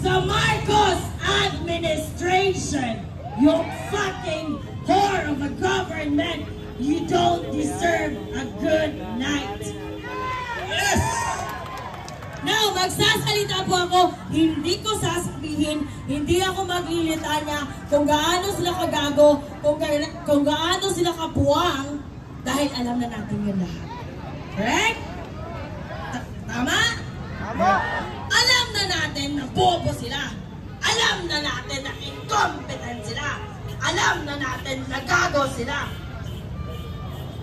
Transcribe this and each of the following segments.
sa Marcos administration. You fucking whore of a government. You don't deserve a good night. Yes! Now, magsasalita po ako, hindi ko sasabihin, hindi ako maglilitanya kung gaano sila kagago, kung gaano sila kapuwang, dahil alam na natin yun lahat. Correct? Tama? Tama! Alam na natin na bobo sila. Alam na natin na incompetent sila. Alam na natin na gago sila.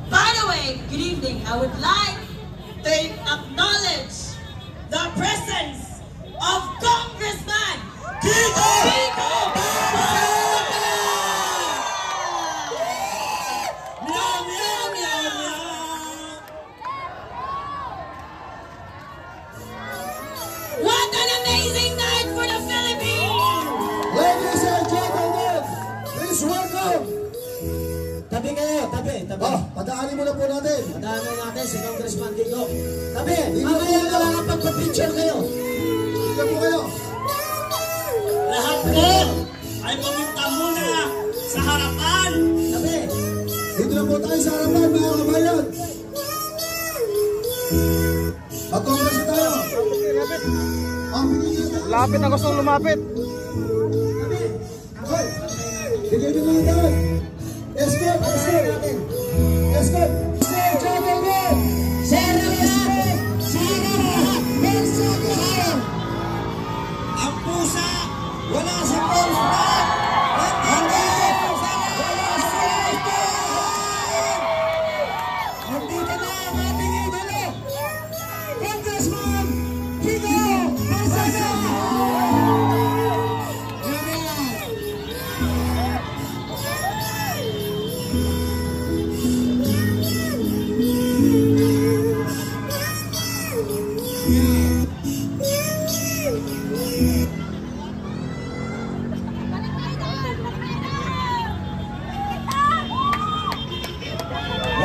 By the way, good evening. I would like to acknowledge the presence of Congressman Kiko Barbera! Meow, meow, meow, meow. What an amazing night for the Philippines! Ladies and gentlemen, please welcome! Tabi kayo, tabi. Oh, padaanin muna po natin. Padaanin natin si Congressman Kiko. Tabi, mamaya na lang ang pagpapicture kayo. Dito po kayo. Lahat po ay pumunta muna sa harapan. Tabi, dito na po tayo sa harapan, mga kabayan. Mag-congres na tayo. Lapit na gustong lumapit. Tabi, okay. Bigyan nyo mga tayo. Escort, escort. Escort. Gentlemen, ang pusa, wala sa Congressman. Nandito na ang ating idolo, Congressman Kiko Barbera.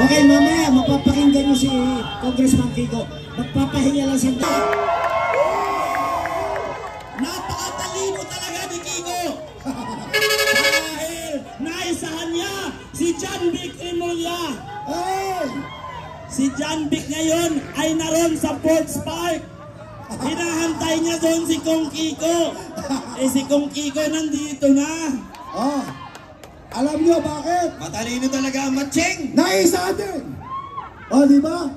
Okay, mamaya mapapakinggan nyo si Congressman Kiko. Magpapahinga lang siya. Napakatalino talaga ni Kiko. Dahil naisahan niya si John Vic Rimulya. Si John Vic ngayon ay naroon sa Sports Park. Hinahantay niya doon si Kong Kiko. Si Kong Kiko nandito na. Alam niyo bakit? Matalino talaga ang matching. Naisa din. Di ba?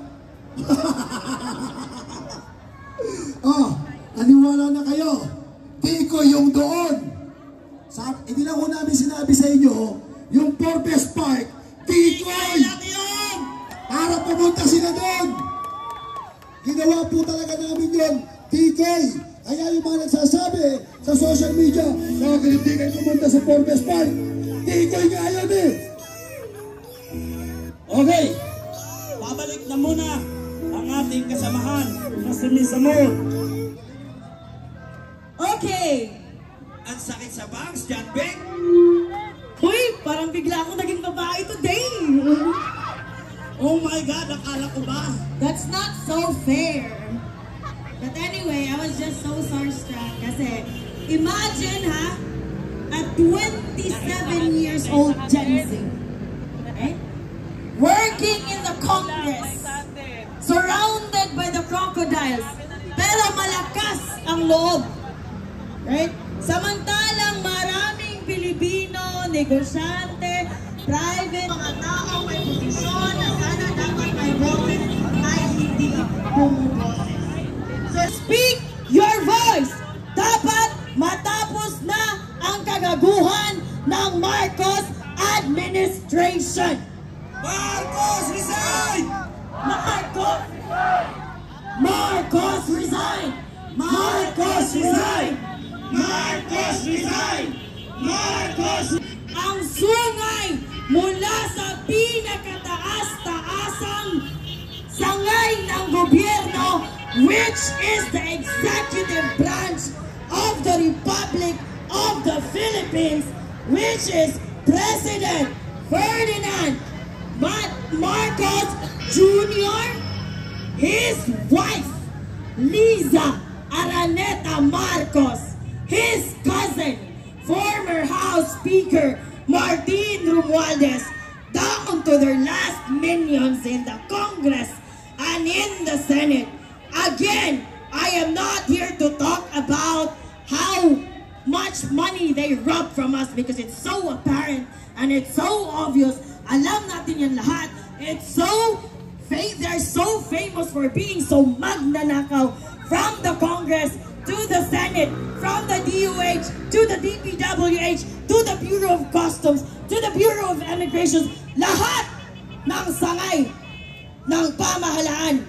Naniwala na kayo. Kiko yung doon. Hindi lang ko namin sinabi sa inyo, yung Forbes Park, Kiko'y para pumunta sila doon. Ginawa po talaga namin yun, Kiko'y. Kaya yung mga nagsasabi sa social media, bakit hindi kayo pumunta sa Forbes Park? Kiko'y nga yun eh. Okay, babalik na muna ang ating kasamahan na si Miss Amor. Okay. Ang sakit sa bangs, John Vic. Hoy, parang bigla akong naging babae today. Oh my God, akala ko ba? That's not so fair. But anyway, I was just so starstruck kasi imagine a 27 years old Gen Z, right? Working in the Congress, surrounded by the crocodiles, pero malakas ang loob, right? Samantalang maraming Pilipino, negosyante, private, mga tao may posisyon na sana dapat may vote ay hindi bumubote. So speak your voice! Dapat matapos na ang kagaguhan ng Marcos administration. Marcos resign! Marcos! Marcos resign! Marcos resign! Marcos resign! Marcos! Ang sungay mula sa pinakataas-taasang sangay ng gobyerno, which is the executive branch of the Republic of the Philippines, which is President Ferdinand Marcos Jr., his wife, Liza Araneta Marcos, his cousin, former House Speaker Martin Romualdez, down to their last minions in the Congress and in the Senate. Again, I am not here to talk about how much money they rob from us because it's so apparent and it's so obvious. Alam natin yan lahat. They're so famous for being so magnanakaw, from the Congress to the Senate, from the DOH to the DPWH to the Bureau of Customs to the Bureau of Immigration. Lahat ng sangay ng pamahalaan,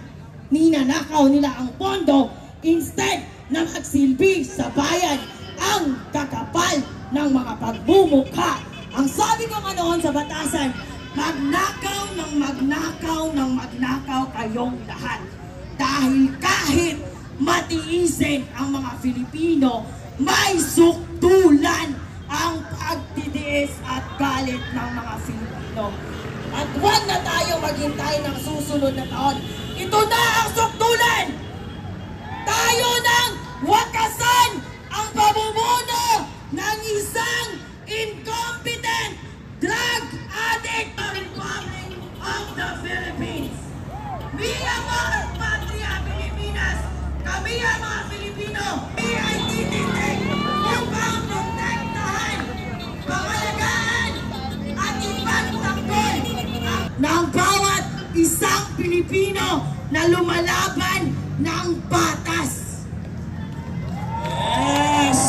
ninanakaw nila ang pondo instead na magsilbi sa bayan ang kakapal ng mga pagmumukha. Ang sabi ko nga noon sa batasan, magnakaw ng magnakaw ng magnakaw kayong lahat. Dahil kahit matiisin ang mga Filipino, may suktulan ang pagtitiis at galit ng mga Filipino. At huwag na tayo maghintay ng susunod na taon. Ito na ang suktulan! Tayo nang wakasan ang pamumuno ng isang incompetent drug addict ng Republic of the Philippines. Bilang mga patria Pilipinas, kami ang mga Filipino, kami ay tititig upang protektahan, pangalagaan at ipagtanggol ng bawat isang Pilipino na lumalaban ng batas. Yes!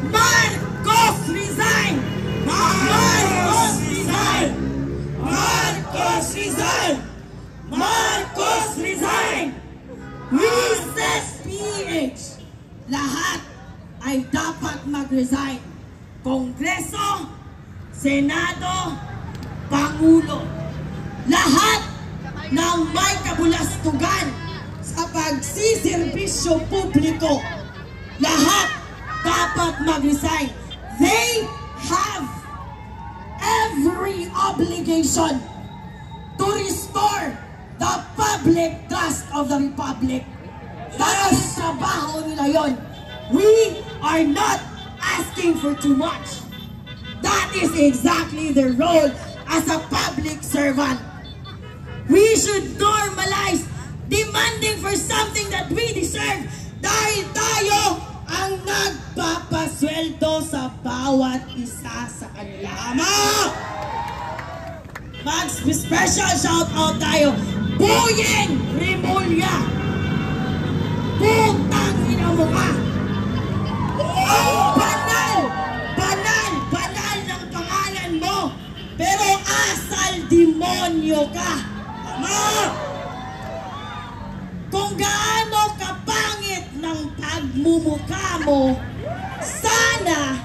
Marcos resign! Marcos resign! Marcos resign! Marcos resign! Recess PH! Lahat ay dapat mag-resign. Kongreso, Senado, Pangulo. Lahat ng may kabulastugan sa pagsiservisyo publiko, lahat dapat mag-resign. They have every obligation to restore the public trust of the Republic. Dahil trabaho nila yon. We are not asking for too much. That is exactly their role as a public servant. We should normalize demanding for something that we deserve dahil tayo ang nagpapasweldo sa bawat isa sa kanila. Mag-special shout out tayo. Boyeng Remulla! Putang ina mo ka! Banal ng pangalan mo, pero asal demonyo ka. Kung gaano kapangit ng pagmumukha mo, sana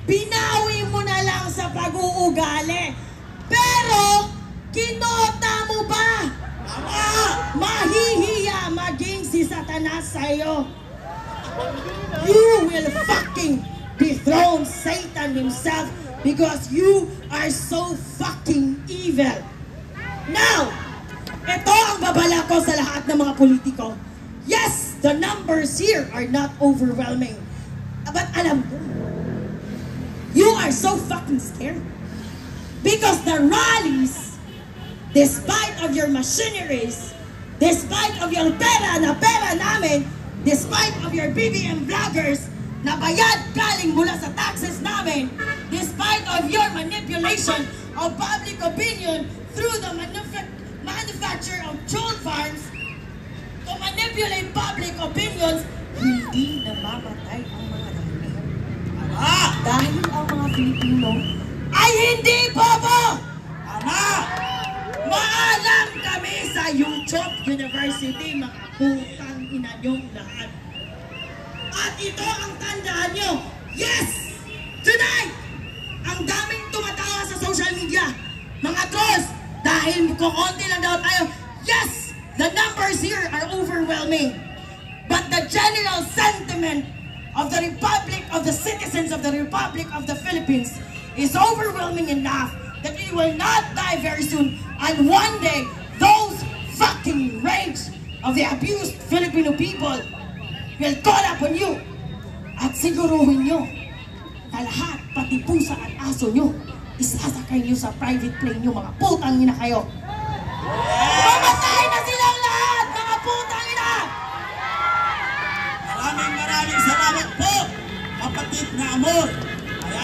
binawi mo na lang sa pag-uugali. Pero kinota mo ba? Mahihiya maging si Satanas sa'yo. You will fucking dethrone Satan himself because you are so fucking evil. Now, ito ang babala ko sa lahat ng mga politiko. Yes, the numbers here are not overwhelming. But alam mo, you are so fucking scared. Because the rallies, despite of your machineries, despite of your pera namin, despite of your BBM vloggers na bayad galing mula sa taxes namin, despite of your manipulation of public opinion through the manufacture of troll farms to manipulate public opinions, hindi namamatay ang mga dahil. Dahil ang mga Filipino ay hindi bobo! Maalam kami sa YouTube University, mga putang ina niyong lahat. At ito ang tandaan nyo. Yes! Tonight! Ang daming tumatawa sa social media. Mga trolls, dahil kukonti lang daw tayo. Yes! The numbers here are overwhelming. But the general sentiment of the Republic, of the citizens of the Republic of the Philippines is overwhelming enough that we will not die very soon. And one day, those fucking rage of the abused Filipino people will call upon you Siguruhin nyo na lahat, pati pusa at aso nyo, isasakay nyo sa private plane nyo, mga putang ina kayo. Mamatay na silang lahat, mga putang ina! Maraming salamat po, kapatid na Amor.